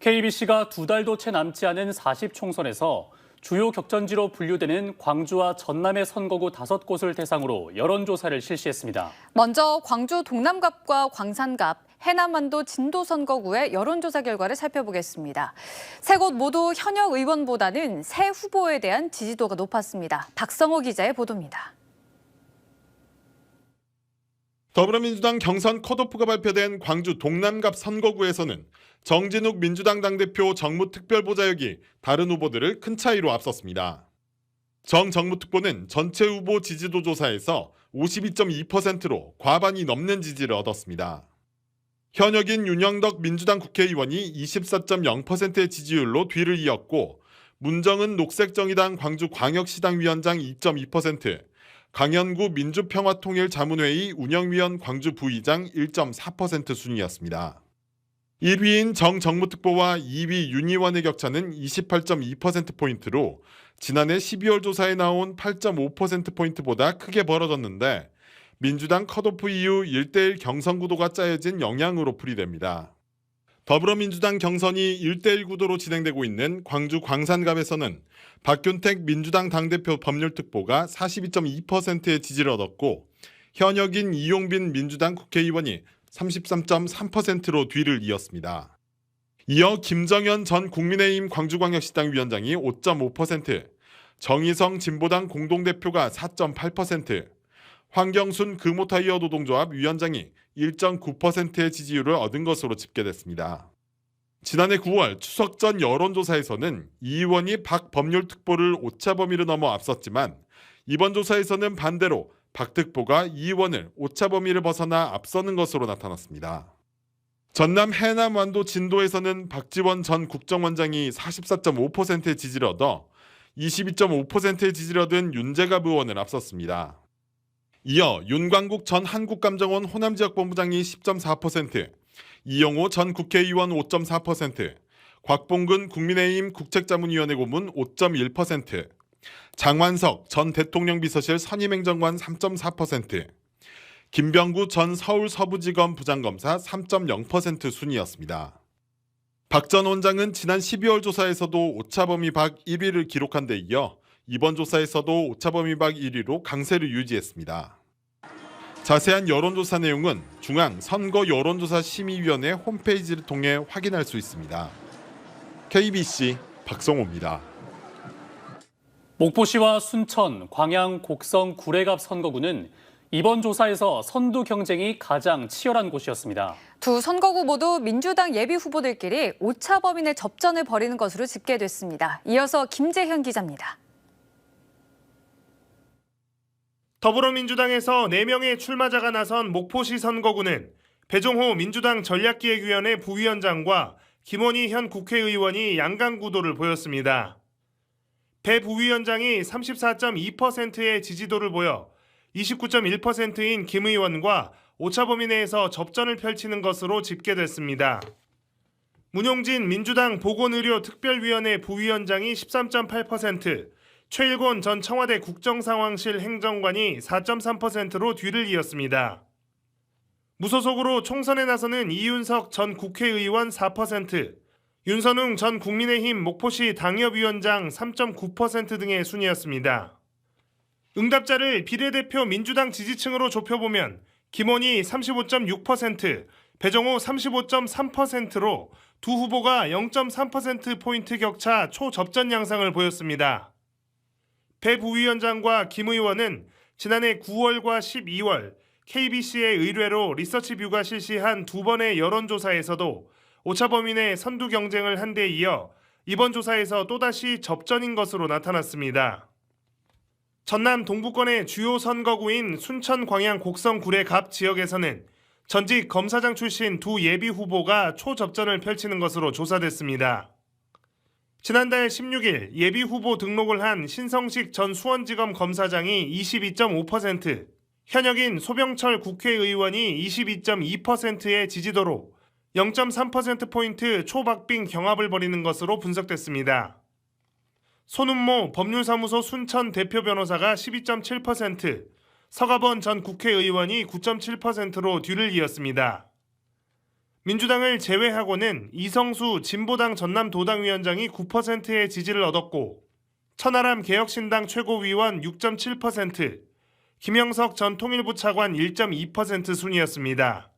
KBC가 두 달도 채 남지 않은 40총선에서 주요 격전지로 분류되는 광주와 전남의 선거구 5곳을 대상으로 여론조사를 실시했습니다. 먼저 광주 동남갑과 광산갑, 해남완도 진도 선거구의 여론조사 결과를 살펴보겠습니다. 세 곳 모두 현역 의원보다는 새 후보에 대한 지지도가 높았습니다. 박성호 기자의 보도입니다. 더불어민주당 경선 컷오프가 발표된 광주 동남갑 선거구에서는 정진욱 민주당 당대표 정무특별보좌역이 다른 후보들을 큰 차이로 앞섰습니다. 정 정무특보는 전체 후보 지지도 조사에서 52.2%로 과반이 넘는 지지를 얻었습니다. 현역인 윤영덕 민주당 국회의원이 24.0%의 지지율로 뒤를 이었고, 문정은 녹색정의당 광주광역시당위원장 2.2%, 강현구 민주평화통일자문회의 운영위원 광주 부의장 1.4% 순이었습니다. 1위인 정 정무특보와 2위 윤 의원의 격차는 28.2%포인트로 지난해 12월 조사에 나온 8.5%포인트보다 크게 벌어졌는데, 민주당 컷오프 이후 1대1 경선 구도가 짜여진 영향으로 풀이됩니다. 더불어민주당 경선이 1대1 구도로 진행되고 있는 광주 광산갑에서는 박균택 민주당 당대표 법률특보가 42.2%의 지지를 얻었고, 현역인 이용빈 민주당 국회의원이 33.3%로 뒤를 이었습니다. 이어 김정현 전 국민의힘 광주광역시당 위원장이 5.5%, 정의성 진보당 공동대표가 4.8%, 황경순 금호타이어 노동조합 위원장이 1.9%의 지지율을 얻은 것으로 집계됐습니다. 지난해 9월 추석 전 여론조사에서는 이 의원이 박 법률특보를 오차 범위를 넘어 앞섰지만, 이번 조사에서는 반대로 박 특보가 이 의원을 오차 범위를 벗어나 앞서는 것으로 나타났습니다. 전남 해남완도 진도에서는 박지원 전 국정원장이 44.5%의 지지를 얻어 22.5%의 지지를 얻은 윤재갑 의원을 앞섰습니다. 이어 윤광국 전 한국감정원 호남지역본부장이 10.4%, 이영호 전 국회의원 5.4%, 곽봉근 국민의힘 국책자문위원회 고문 5.1%, 장완석 전 대통령 비서실 선임행정관 3.4%, 김병구 전 서울서부지검 부장검사 3.0% 순이었습니다. 박 전 원장은 지난 12월 조사에서도 오차범위 밖 1위를 기록한 데 이어 이번 조사에서도 오차범위 밖 1위로 강세를 유지했습니다. 자세한 여론조사 내용은 중앙 선거 여론조사 심의위원회 홈페이지를 통해 확인할 수 있습니다. KBC 박성호입니다. 목포시와 순천, 광양, 곡성, 구례갑 선거구는 이번 조사에서 선두 경쟁이 가장 치열한 곳이었습니다. 두 선거구 모두 민주당 예비 후보들끼리 오차 범위 내 접전을 벌이는 것으로 집계됐습니다. 이어서 김재현 기자입니다. 더불어민주당에서 4명의 출마자가 나선 목포시 선거구는 배종호 민주당 전략기획위원회 부위원장과 김원희 현 국회의원이 양강구도를 보였습니다. 배 부위원장이 34.2%의 지지도를 보여 29.1%인 김 의원과 오차범위 내에서 접전을 펼치는 것으로 집계됐습니다. 문용진 민주당 보건의료특별위원회 부위원장이 13.8%, 최일곤 전 청와대 국정상황실 행정관이 4.3%로 뒤를 이었습니다. 무소속으로 총선에 나서는 이윤석 전 국회의원 4%, 윤선웅 전 국민의힘 목포시 당협위원장 3.9% 등의 순이었습니다. 응답자를 비례대표 민주당 지지층으로 좁혀보면 김원희 35.6%, 배정호 35.3%로 두 후보가 0.3%포인트 격차 초접전 양상을 보였습니다. 배 부위원장과 김 의원은 지난해 9월과 12월 KBC의 의뢰로 리서치뷰가 실시한 두 번의 여론조사에서도 오차범위 내 선두 경쟁을 한 데 이어 이번 조사에서 또다시 접전인 것으로 나타났습니다. 전남 동부권의 주요 선거구인 순천, 광양, 곡성, 구례갑 지역에서는 전직 검사장 출신 두 예비 후보가 초접전을 펼치는 것으로 조사됐습니다. 지난달 16일 예비 후보 등록을 한 신성식 전 수원지검 검사장이 22.5%, 현역인 소병철 국회의원이 22.2%의 지지도로 0.3%포인트 초박빙 경합을 벌이는 것으로 분석됐습니다. 손은모 법률사무소 순천 대표 변호사가 12.7%, 서가번 전 국회의원이 9.7%로 뒤를 이었습니다. 민주당을 제외하고는 이성수 진보당 전남도당위원장이 9%의 지지를 얻었고 천하람 개혁신당 최고위원 6.7%, 김영석 전 통일부 차관 1.2% 순이었습니다.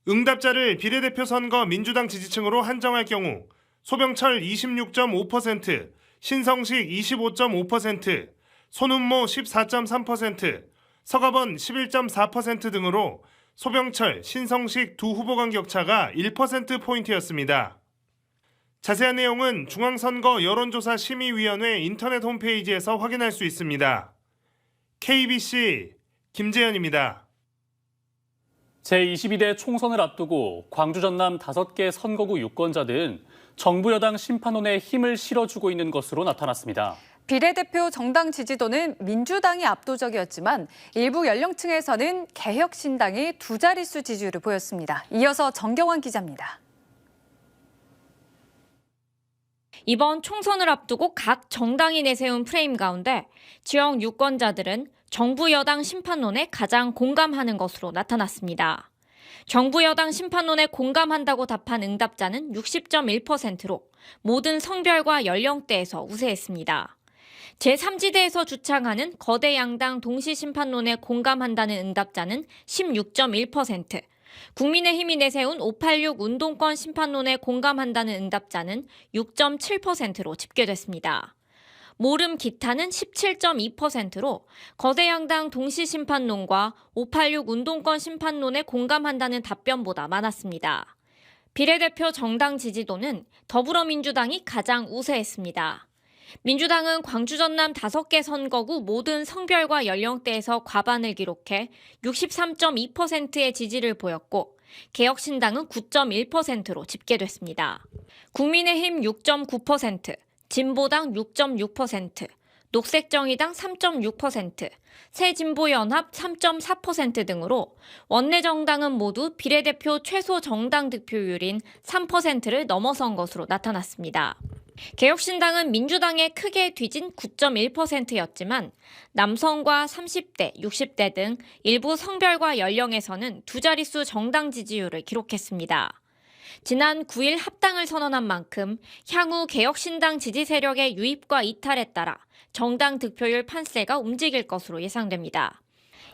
응답자를 비례대표 선거 민주당 지지층으로 한정할 경우 소병철 26.5%, 신성식 25.5%, 손은모 14.3%, 서가번 11.4% 등으로 소병철, 신성식 두 후보 간 격차가 1%포인트였습니다. 자세한 내용은 중앙선거 여론조사 심의위원회 인터넷 홈페이지에서 확인할 수 있습니다. KBC 김재현입니다. 제22대 총선을 앞두고 광주 전남 5개 선거구 유권자들은 정부 여당 심판원에 힘을 실어주고 있는 것으로 나타났습니다. 비례대표 정당 지지도는 민주당이 압도적이었지만 일부 연령층에서는 개혁신당이 두 자릿수 지지율을 보였습니다. 이어서 정경환 기자입니다. 이번 총선을 앞두고 각 정당이 내세운 프레임 가운데 지역 유권자들은 정부 여당 심판론에 가장 공감하는 것으로 나타났습니다. 정부 여당 심판론에 공감한다고 답한 응답자는 60.1%로 모든 성별과 연령대에서 우세했습니다. 제3지대에서 주창하는 거대 양당 동시 심판론에 공감한다는 응답자는 16.1%, 국민의힘이 내세운 586 운동권 심판론에 공감한다는 응답자는 6.7%로 집계됐습니다. 모름 기타는 17.2%로 거대 양당 동시 심판론과 586 운동권 심판론에 공감한다는 답변보다 많았습니다. 비례대표 정당 지지도는 더불어민주당이 가장 우세했습니다. 민주당은 광주 전남 5개 선거구 모든 성별과 연령대에서 과반을 기록해 63.2%의 지지를 보였고 개혁신당은 9.1%로 집계됐습니다. 국민의힘 6.9%, 진보당 6.6%, 녹색정의당 3.6%, 새진보연합 3.4% 등으로 원내 정당은 모두 비례대표 최소 정당 득표율인 3%를 넘어선 것으로 나타났습니다. 개혁신당은 민주당에 크게 뒤진 9.1%였지만 남성과 30대, 60대 등 일부 성별과 연령에서는 두 자릿수 정당 지지율을 기록했습니다. 지난 9일 합당을 선언한 만큼 향후 개혁신당 지지 세력의 유입과 이탈에 따라 정당 득표율 판세가 움직일 것으로 예상됩니다.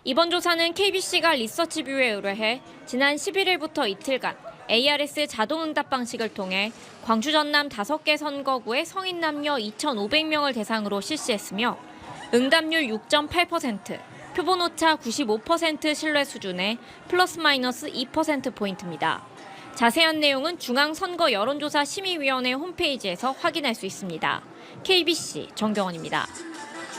이번 조사는 KBC가 리서치뷰에 의뢰해 지난 11일부터 이틀간 ARS 자동응답 방식을 통해 광주 전남 5개 선거구의 성인 남녀 2,500명을 대상으로 실시했으며 응답률 6.8%, 표본오차 95% 신뢰 수준의 플러스 마이너스 2%포인트입니다. 자세한 내용은 중앙선거 여론조사 심의위원회 홈페이지에서 확인할 수 있습니다. KBC 정경원입니다.